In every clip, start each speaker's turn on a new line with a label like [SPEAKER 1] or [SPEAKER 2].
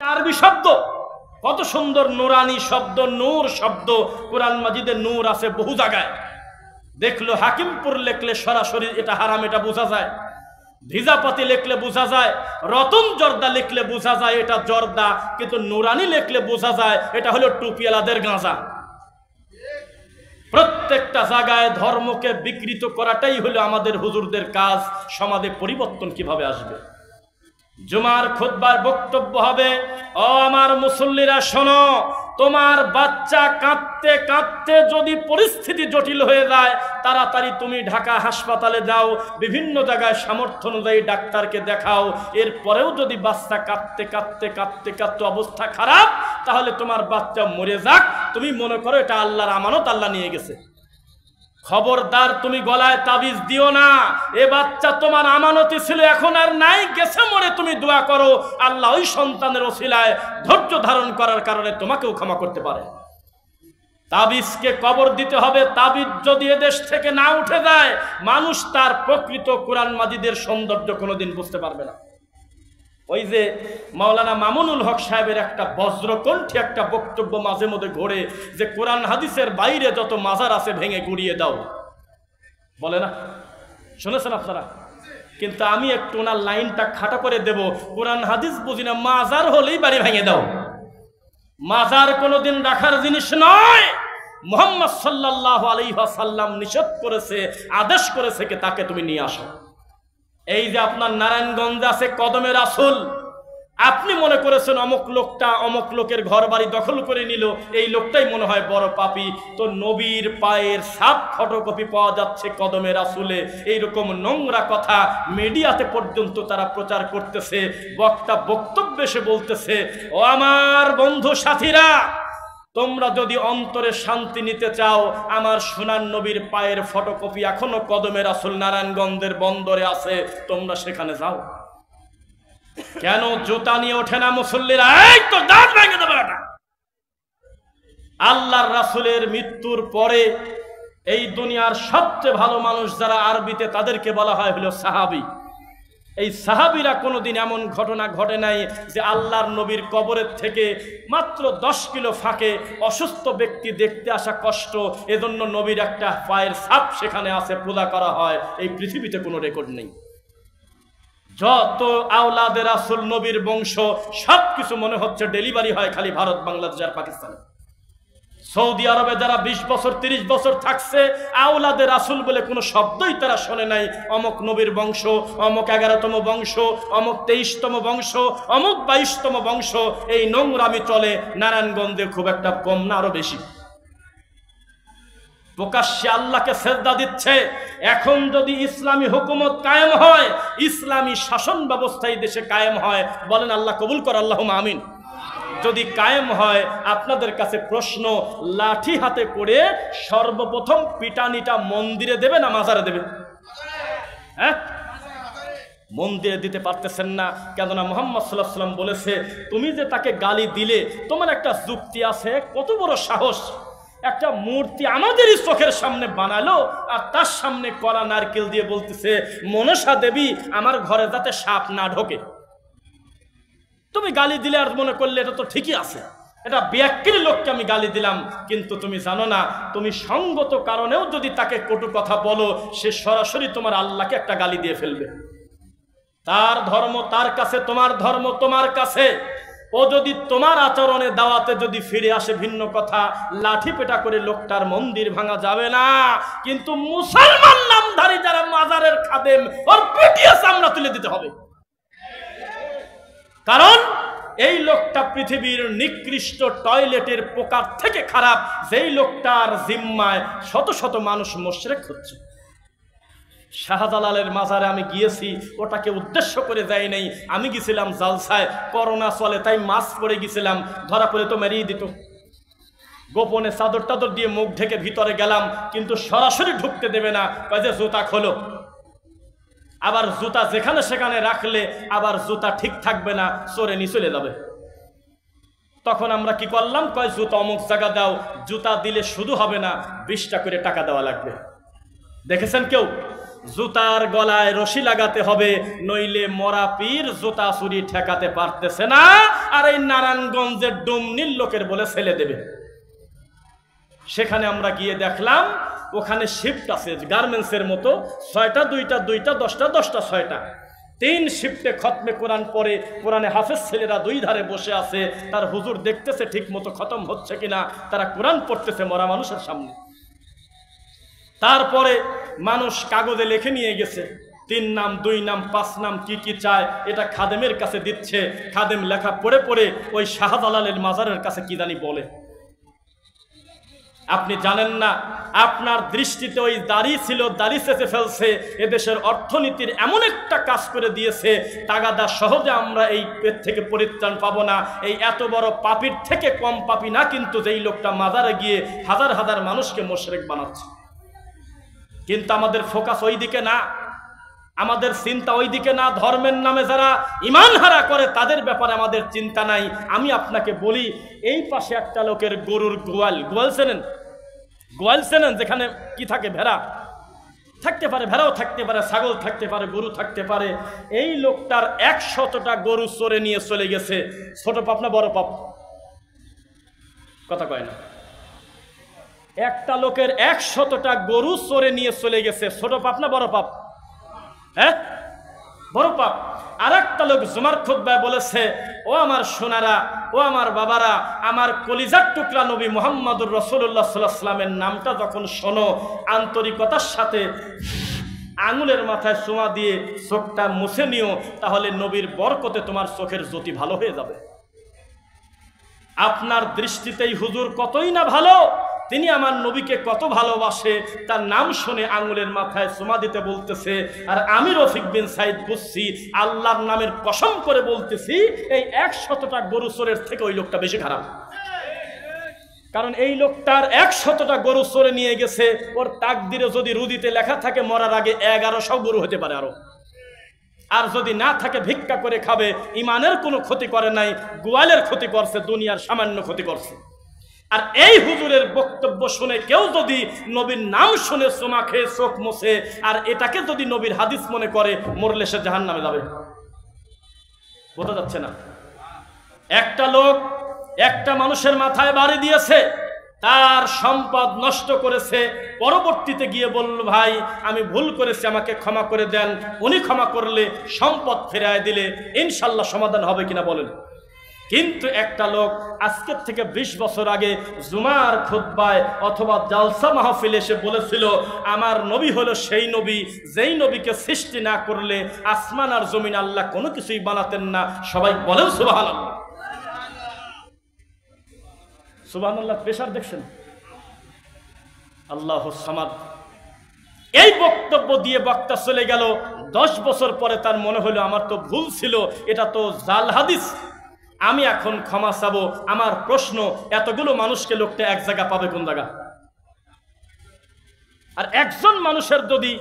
[SPEAKER 1] আরবি শব্দ, কত সুন্দর নুরানি শব্দ, নূর শব্দ। কোরআন মাজিদে নূর আছে বহু জায়গায়। দেখলো হাকিমপুর লেখলে সরাসরি এটা হারাম, এটা বোঝা যায়। ভিজাপাতি লিখলে বোঝা যায়, রতন জর্দা লিখলে বোঝা যায় এটা জর্দা, কিন্তু নুরানি লিখলে বোঝা যায় এটা হলো টুপিওয়ালাদের গাঁজা। প্রত্যেকটা জায়গায় ধর্মকে বিকৃত করাটাই হলো আমাদের হুজুরদের কাজ। সমাজে পরিবর্তন কিভাবে আসবে? জুমার খুতবার বক্তব্য হবে, ও আমার মুসল্লিরা শোনো, তোমার বাচ্চা কাঁদতে কাঁদতে যদি পরিস্থিতি জটিল হয়ে যায়, তাড়াতাড়ি তুমি ঢাকা হাসপাতালে যাও, বিভিন্ন জায়গায় সামর্থ্য অনুযায়ী ডাক্তারকে দেখাও। এরপরেও যদি বাচ্চা কাঁদতে কাঁদতে কাঁদতে কাঁদতে অবস্থা খারাপ, তাহলে তোমার বাচ্চা মরে যাক, তুমি মনে করো এটা আল্লাহর আমানত, আল্লাহ নিয়ে গেছে। খবরদার তুমি গলায় তাবিজ দিও না। এ বাচ্চা তোমার আমানতি ছিল, এখন আর নাই, গেছে মরে। তুমি দোয়া করো আল্লাহ ওই সন্তানের ওসিলায় ধৈর্য ধারণ করার কারণে তোমাকেও ক্ষমা করতে পারে। তাবিজকে কবর দিতে হবে। তাবিজ যদি এদেশ থেকে না উঠে যায়, মানুষ তার প্রকৃত কোরআন মাজিদের সৌন্দর্য কোনোদিন বুঝতে পারবে না। ওই যে মাওলানা মামুনুল হক সাহেবের একটা বজ্রকণ্ঠী একটা বক্তব্য মাঝে মধ্যে ঘোরে, যে কোরআন হাদিসের বাইরে যত মাজার আছে ভেঙে গুড়িয়ে দাও, বলে না? শুনেছেন আপনারা? কিন্তু আমি একটু ওনার লাইনটা খাটো করে দেব। কোরআন হাদিস বুঝি না, মাজার হলেই বাড়ি ভেঙে দাও। মাজার কোনোদিন রাখার জিনিস নয়। মুহাম্মদ সাল্লাল্লাহু আলাইহি ওয়াসাল্লাম নিষেধ করেছে, আদেশ করেছে কে তাকে তুমি নিয়ে আসো। এই যে আপনার নারায়ণগঞ্জে আছে কদমে রাসূল, আপনি মনে করেছেন অমুক লোকটা অমুক লোকের ঘর বাড়ি দখল করে নিল, এই লোকটাই মনে হয় বড় পাপী। তো নবীর পায়ের সাত ফটোকপি পাওয়া যাচ্ছে কদমে রাসূলে। এইরকম নোংরা কথা মিডিয়াতে পর্যন্ত তারা প্রচার করতেছে। বক্তা বক্তব্যে সে বলতেছে, ও আমার বন্ধু সাথীরা, তোমরা যদি অন্তরে শান্তি নিতে চাও, আমার সোনার নবীর পায়ের ফটোকপি এখনো কদমে রাসূল নারায়ণগঞ্জের বন্দরে আছে, তোমরা সেখানে যাও। কেন জুতা নিয়ে ওঠে না মুসল্লিরা? এই তো দাঁত ভেঙে দেবে এটা। আল্লাহর রাসূলের মৃত্যুর পরে এই দুনিয়ার সবচেয়ে ভালো মানুষ যারা আরবিতে, তাদেরকে বলা হয় হলো সাহাবী। এই সাহাবীরা কোনোদিন এমন ঘটনা ঘটে নাই যে আল্লাহর নবীর কবরের থেকে মাত্র 10 কিলো ফাঁকে অসুস্থ ব্যক্তি দেখতে আসা কষ্ট, এজন্য নবীর একটা পায়ের ছাপ সেখানে আছে, পূজা করা হয়। এই পৃথিবীতে কোনো রেকর্ড নেই। যত আওলাদে রাসূল নবীর বংশ, সব কিছু মনে হচ্ছে ডেলিভারি হয় খালি ভারত, বাংলাদেশ আর পাকিস্তানে। সৌদি আরবে যারা 20 বছর 30 বছর থাকছে, আওলাদে রাসূল বলে কোনো শব্দই তারা শোনে নাই। অমুক নবীর বংশ, অমুক 11তম বংশ, অমুক 23তম বংশ, অমুক 22তম বংশ। এই নোংরামি চলে নারায়ণগঞ্জে, খুব একটা কম না, আরো বেশি। প্রকাশ্যে আল্লাহকে সেজদা দিচ্ছে। এখন যদি ইসলামী হুকুমত কায়েম হয়, ইসলামী শাসন ব্যবস্থা এই দেশে কায়েম হয়, বলেন আল্লাহ কবুল কর, আল্লাহুম্মা আমিন। যদি কায়েম হয়, আপনাদের কাছে প্রশ্ন, লাঠি হাতে করে সর্বপ্রথম পিটানিটা মন্দিরে দেবে না মাজারে দেবে? হ্যাঁ, মন্দিরে দিতে পারতেছেন না। কেননা মুহাম্মদ সাল্লাল্লাহু আলাইহি ওয়াসাল্লাম বলেছে, তুমি যে তাকে গালি দিলে, তোমার একটা যুক্তি আছে, কত বড় সাহস! একটা মূর্তি আমাদেরই চোখের সামনে বানালো, আর তার সামনে কলা নারকেল দিয়ে বলতেছে, মনসা দেবী আমার ঘরে যাতে সাপ না ঢোকে। তুমি গালি দিলে আর মনে করলে এটা তো ঠিকই আছে, এটা বিয়াক্কির লোককে আমি গালি দিলাম। কিন্তু তুমি জানো না, তুমি সঙ্গত কারণেও যদি তাকে কটু কথা বলো, সে সরাসরি তোমার আল্লাহকে একটা গালি দিয়ে ফেলবে। তার ধর্ম তার কাছে, তোমার ধর্ম তোমার কাছে। ও যদি তোমার আচরণে দাওয়াতে যদি ফিরে আসে ভিন্ন কথা, লাঠি পেটা করে লোকটার মন্দির ভাঙা যাবে না। কিন্তু মুসলমান নামধারী যারা মাজারের খাদেম, ওর পিটিয়ে চামড়া তুলে দিতে হবে। কারণ এই লোকটা পৃথিবীর নিকৃষ্ট টয়লেটের পোকার থেকে খারাপ, যেই লোকটার জিম্মায় শত শত মানুষ মুশরিক হচ্ছে। শাহজালালের মাজারে আমি গিয়েছি, ওটাকে উদ্দেশ্য করে যাই নাই। আমি গেছিলাম জালসায়, করোনা চলে তাই মাস্ক পরে গেছিলাম, ধরা পড়ে তো মেরিয়ে দিত। গোপনে চাদর টাদর দিয়ে মুখ ঢেকে ভিতরে গেলাম, কিন্তু সরাসরি ঢুকতে দেবে না, কয় যে জুতা খোলো। আবার জুতা যেখানে সেখানে রাখলে আবার জুতা ঠিক থাকবে না, চোরে নিয়ে চলে যাবে। তখন আমরা কি করলাম, কয় জুতা অমুক জায়গা দাও। জুতা দিলে শুধু হবে না, 20টা করে টাকা দেওয়া লাগবে। দেখেছেন কেউ? জুতার গলায় রশি লাগাতে হবে, নইলে মরা পীর জুতা চুরি ঠেকাতে পারতেছে না। আর এই নারায়ণগঞ্জের ডুমনির লোকের বলে ছেলে দেবে। সেখানে আমরা গিয়ে দেখলাম ওখানে শিফট আছে গার্মেন্টসের মতো, 6টা 2টা 2টা 10টা 10টা 6টা, 3 শিফটে খতমে কোরআন পড়ে কোরআনে হাফেজ ছেলেরা 2 ধারে বসে আছে। তার হুজুর দেখতেছে ঠিক মতো খতম হচ্ছে কিনা, তারা কোরআন পড়তেছে মরা মানুষের সামনে। তারপরে মানুষ কাগজে লিখে নিয়ে গেছে 3 নাম 2 নাম 5 নাম কি কি চায়, এটা খাদেমের কাছে দিচ্ছে। খাদেম লেখা পড়ে পড়ে ওই শাহজালালের মাজারের কাছে কি জানি বলে। আপনি জানেন না, আপনার দৃষ্টিতে ওই দাড়ি ছিল, দাড়ি চেঁচে ফেলছে, এদেশের অর্থনীতির এমন একটা কাজ করে দিয়েছে, তাগাদা সহজে আমরা এই পেট থেকে পরিত্রাণ পাবো না। এই এত বড় পাপীর থেকে কম পাপী না কিন্তু যেই লোকটা মাজারে গিয়ে হাজার হাজার মানুষকে মুশরিক বানাচ্ছে। কিন্তু আমাদের ফোকাস ওই দিকে না, আমাদের চিন্তা ওই দিকে না। ধর্মের নামে যারা ঈমান হারা করে তাদের ব্যাপারে আমাদের চিন্তা নাই। আমি আপনাকে বলি, এই পাশে একটা লোকের গরুর গোয়াল চেনেন? গোয়াল চেনেন? যেখানে কি থাকে, ভেড়া থাকতে পারে, ভেড়াও থাকতে পারে, ছাগল থাকতে পারে, গরু থাকতে পারে। এই লোকটার 100টা গরু চড়ে নিয়ে চলে গেছে। ছোট পাপ না বড় পাপ? কথা কয় না। একটা লোকের 100টা গরু চড়ে নিয়ে চলে গেছে, ছোট পাপ না বড় পাপ? হ্যাঁ, বড় পাপ। আর একটা লোক জুমার খুতবায় বলেছে, ও আমার সোনারা, ও আমার বাবারা, আমার কলিজার টুকরা নবী মুহাম্মদুর রাসূলুল্লাহ সাল্লাল্লাহু আলাইহি ওয়াসাল্লামের নামটা যখন শোনো, আন্তরিকতার সাথে আঙুলের মাথায় চুমা দিয়ে চোখটা মুছে নিও, তাহলে নবীর বরকতে তোমার চোখের জ্যোতি ভালো হয়ে যাবে। আপনার দৃষ্টিতেই হুজুর কতই না ভালো, তিনি আমার নবীকে কত ভালোবাসে, তার নাম শুনে আঙুলের মাথায় চুমা দিতে বলতেছে। আর আমি রফিক বিন সাইদ বুঝছি, আল্লাহর নামের কসম করে বলতেছি, এই 100টা গরু চোরের থেকে ওই লোকটা বেশি খারাপ। কারণ এই লোকটার 100টা গরু চোরে নিয়ে গেছে, ওর তাকদিরে যদি রুদিতে লেখা থাকে মরার আগে 1100 গরু হতে পারে আরো। আর যদি না থাকে ভিক্ষা করে খাবে। ইমানের কোনো ক্ষতি করে নাই, গোয়ালের ক্ষতি করছে, দুনিয়ার সামান্য ক্ষতি করছে। আর এই হুজুরের বক্তব্য শুনে কেউ যদি নবীর নাম শুনে চুমা খেয়ে চোখ মুছে, আর এটাকে যদি নবীর হাদিস মনে করে, মরলে সে জাহান্নামে যাবে। বোঝা যাচ্ছে না? একটা লোক একটা মানুষের মাথায় বাড়ি দিয়েছে, তার সম্পদ নষ্ট করেছে, পরবর্তীতে গিয়ে বলল, ভাই আমি ভুল করেছি, আমাকে ক্ষমা করে দেন। উনি ক্ষমা করলে, সম্পদ ফেরায় দিলে ইনশাল্লাহ সমাধান হবে কিনা বলেন? কিন্তু একটা লোক আজকের থেকে 20 বছর আগে জুমার খুতবায় অথবা জালসা মাহফিলে এসে বলেছিল, আমার নবী হলো সেই নবী যেই নবীকে সৃষ্টি না করলে আসমান আর জমিন আল্লাহ কোনো কিছুই বানাতেন না। সবাই বলেন সুবহানাল্লাহ। সুবহানাল্লাহ। প্রেসার দেখছেন? আল্লাহুস সামাদ। এই বক্তব্য দিয়ে বক্তা চলে গেল। 10 বছর পরে তার মনে হলো, আমার তো ভুল ছিল, এটা তো জাল হাদিস, আমি এখন ক্ষমা চাবো। আমার প্রশ্ন, এতগুলো মানুষকে লোকটা এক জায়গা পাবে কোন জায়গা? আর একজন মানুষের যদি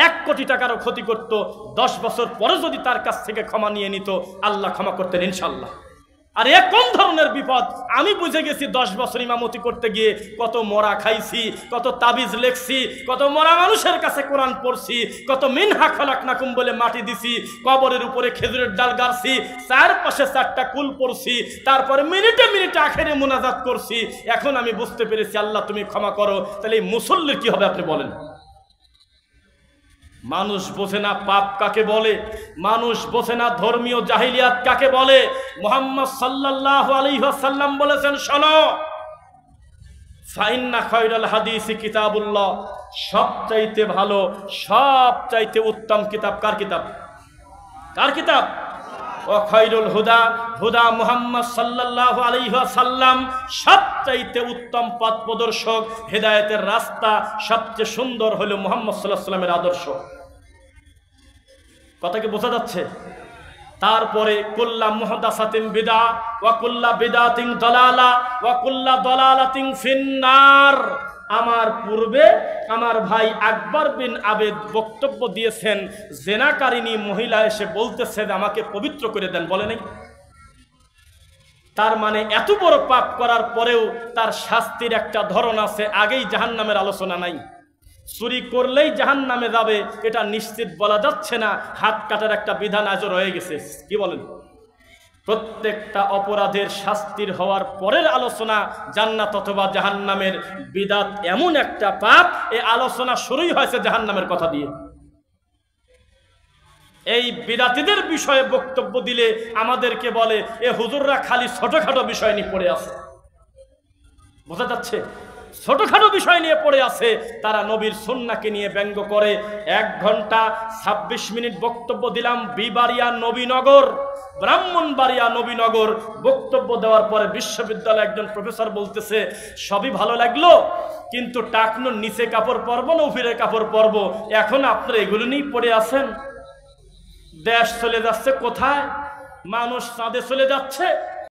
[SPEAKER 1] 1 কোটি টাকারও ক্ষতি করত, 10 বছর পরে যদি তার কাছ থেকে ক্ষমা নিয়ে নিত, আল্লাহ ক্ষমা করতেন ইনশাল্লাহ। আর এ কোন ধরনের বিপদ? আমি বুঝে গেছি 10 বছর ইমামতি করতে গিয়ে কত মরা খাইছি, কত তাবিজ লেখছি, কত মরা মানুষের কাছে কোরআন পড়ছি, কত মিনহা খালাকনাকুম বলে মাটি দিছি, কবরের উপরে খেজুরের ডাল গাড়ছি, চারপাশে 4টা কুল পড়ছি, তারপরে মিনিটে মিনিটে আখেরে মুনাজাত করছি। এখন আমি বুঝতে পেরেছি, আল্লাহ তুমি ক্ষমা করো। তাহলে এই মুসল্লির কি হবে আপনি বলেন? মানুষ বোঝে না পাপ কাকে বলে, মানুষ বোঝে না ধর্মীয় জাহিলিয়াত কাকে বলে। মুহাম্মদ সাল্লাল্লাহু আলাইহি ওয়াসাল্লাম বলেছেন, শোনো, ফাইন্না খায়রাল হাদিসি কিতাবুল্লাহ, সবচাইতে ভালো, সবচাইতে উত্তম কিতাব কার কিতাব? কার কিতাব? ও খায়রুল হুদা, হুদা মুহাম্মদ সাল্লাল্লাহু আলাইহি ওয়াসাল্লাম, সবচাইতে উত্তম পথ প্রদর্শক, হেদায়েতের রাস্তা সবচেয়ে সুন্দর হলো মুহাম্মদ সাল্লাল্লাহু আলাইহি ওয়াসাল্লামের আদর্শ। কথা কি বোঝা যাচ্ছে? তারপরে কুল্লা মুহদাসাতিন বিদআ ওয়া কুল্লা বিদআতিন দালালা ওয়া কুল্লা দালালাতিন ফিন্নার। আমার পূর্বে আমার ভাই আকবর বিন আবেদ বক্তব্য দিয়েছেন, জেনাকারিনী মহিলা এসে বলতেছে আমাকে পবিত্র করে দেন, বলে নাই? তার মানে এত বড় পাপ করার পরেও তার শাস্তির একটা ধরন আছে, আগেই জাহান্নামের আলোচনা নাই। চুরি করলেই জাহান্নামে যাবে এটা নিশ্চিত বলা যাচ্ছে না, হাত কাটার একটা বিধান আজও রয়ে গেছে। কি বলেন? প্রত্যেকটা অপরাধের শাস্তির হওয়ার পরের আলোচনা জান্নাত অথবা জাহান্নামের। বিদাত এমন একটা পাপ, এই আলোচনা শুরুই হয়েছে জাহান্নামের কথা দিয়ে। এই বিদাতীদের বিষয়ে বক্তব্য দিলে আমাদেরকে বলে এ হুজুররা খালি ছোটখাটো বিষয় নিয়ে পড়ে আছে। বোঝা যাচ্ছে, ছোটখাটো বিষয় নিয়ে পড়ে আছে। তারা নবীর সুন্নাহকে নিয়ে ব্যঙ্গ করে। 1 ঘন্টা 26 মিনিট বক্তব্য দিলাম বিবাড়িয়া নবীনগর, ব্রাহ্মণবাড়িয়া নবীনগর। বক্তব্য দেওয়ার পরে বিশ্ববিদ্যালয়ে একজন প্রফেসর বলতেছে, সবই ভালো লাগলো, কিন্তু টাকনোর নিচে কাপড় পরবো না উপরে কাপড় পরবো, এখন আপনারা এগুলো নিয়েই পড়ে আছেন। দেশ চলে যাচ্ছে কোথায়? মানুষ চাঁদে চলে যাচ্ছে।